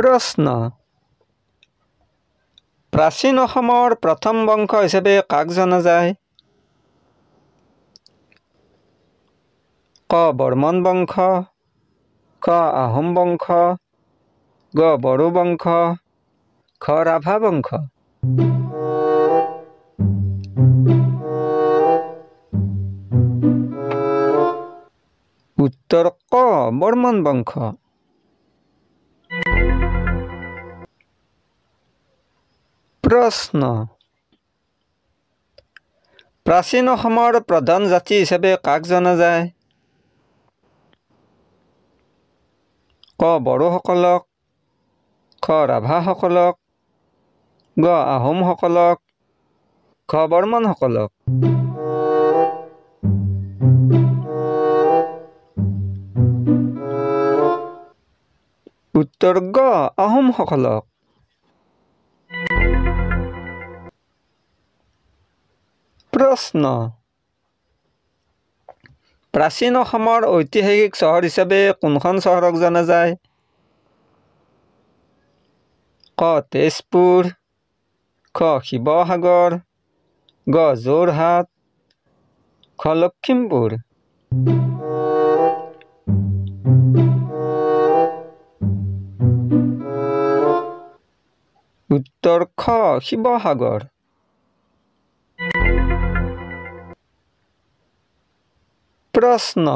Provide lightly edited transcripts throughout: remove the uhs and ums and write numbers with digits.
প্ৰশ্ন প্ৰাচীন অসমৰ প্ৰথম বংশ হিচাপে কাক জনা যায়? ক বৰ্মন বংশ, খ আহোম বংশ, গ বড়ো বংশ, খ ৰাভা বংশ। উত্তৰ ক বৰ্মন বংশ। প্ৰশ্ন প্ৰাচীন অসমৰ প্ৰধান জাতি হিচাপে কাক জনা যায়? ক বড়োসকলক, খ ৰাভাসকলক, গ আহোমসকলক, খ বৰ্মনসকলক। উত্তৰ গ আহোমসকলক। প্ৰশ্ন প্ৰাচীন অসমৰ ঐতিহাসিক চহৰ হিচাপে কোনখন চহৰক জনা যায়? ক তেজপুৰ, খ শিৱসাগৰ, গ যোৰহাট, খ লখিমপুৰ। উত্তৰ খ শিৱসাগৰ। প্ৰশ্ন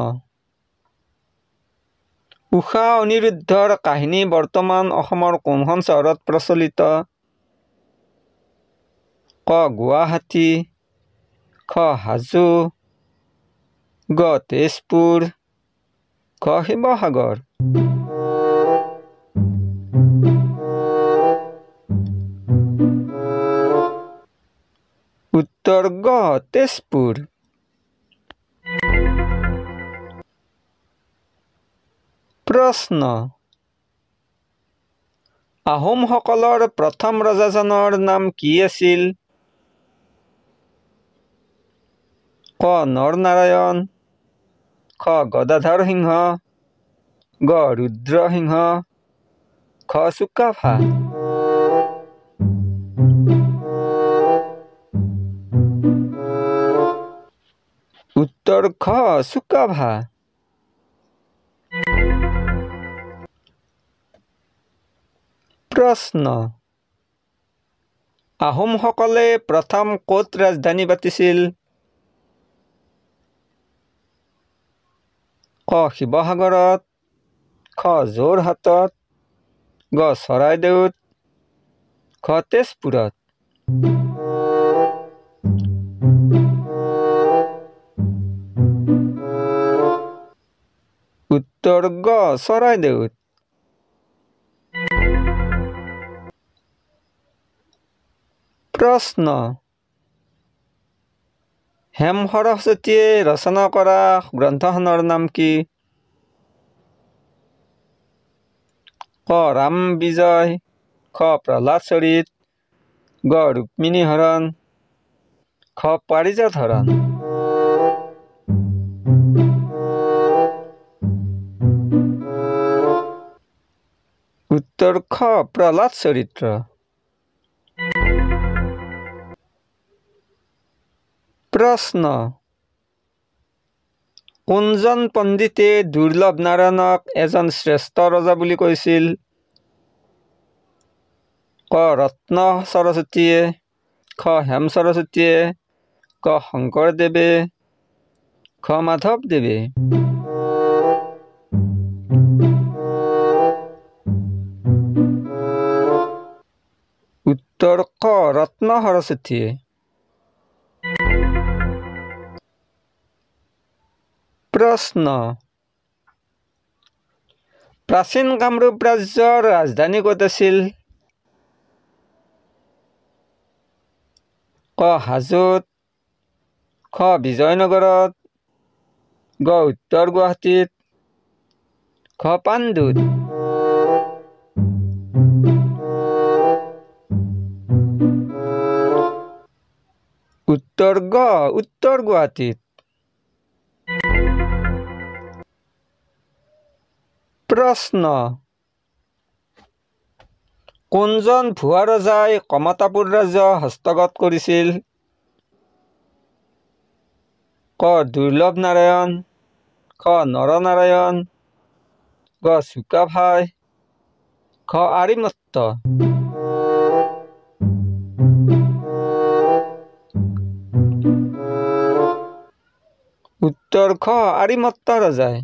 ঊষা অনিৰুদ্ধৰ কাহিনী বৰ্তমান অসমৰ কোনখন চহৰত প্ৰচলিত? ক গুৱাহাটী, খ হাজো, গ তেজপুৰ, খ শিৱসাগৰ। উত্তৰ গ তেজপুৰ। প্ৰশ্ন আহোমসকলৰ প্ৰথম ৰজাজনৰ নাম কি আছিল? ক নৰনাৰায়ণ, খ গদাধৰ সিংহ, গ ৰুদ্ৰসিংহ, খ চুকাফা। উত্তৰ খ চুকাফা। প্ৰশ্ন আহোমসকলে প্ৰথম ক'ত ৰাজধানী পাতিছিল? ক শিৱসাগৰত, খ যোৰহাটত, গ চৰাইদেউত, খ তেজপুৰত। উত্তৰ গ চৰাইদেউত। প্ৰশ্ন হেম সৰস্বতীয়ে ৰচনা কৰা গ্ৰন্থখনৰ নাম কি? ক ৰাম বিজয়, খ প্ৰহ্লাদ চৰিত, গ ৰুক্মিণী হৰণ, খ পাৰিজাত হৰণ। উত্তৰ খ প্ৰহ্লাদ চৰিত্ৰ। প্ৰশ্ন কোনজন পণ্ডিতে দুৰ্লভ নাৰায়ণক এজন শ্ৰেষ্ঠ ৰজা বুলি কৈছিল? ক ৰত্ন সৰস্বতীয়ে, খ হেম সৰস্বতীয়ে, ক শংকৰদেৱে, খ মাধৱদেৱে। উত্তৰ ক ৰত্ন সৰস্বতীয়ে। প্ৰশ্ন প্ৰাচীন কামৰূপ ৰাজ্যৰ ৰাজধানী ক'ত আছিল? ক হাজোত, খ বিজয়নগৰত, গ উত্তৰ গুৱাহাটীত, খ পাণ্ডুত। উত্তৰ গ উত্তৰ গুৱাহাটীত। প্ৰশ্ন কোনজন ভুৱা ৰজাই কমতাপুৰ ৰাজ্য হস্তগত কৰিছিল? ক. দুৰ্লভ নাৰায়ণ, খ. নৰনাৰায়ণ, গ. চুকাফাই, খ. আৰিমত্ত। উত্তৰ খ. আৰিমত্ত ৰজাই।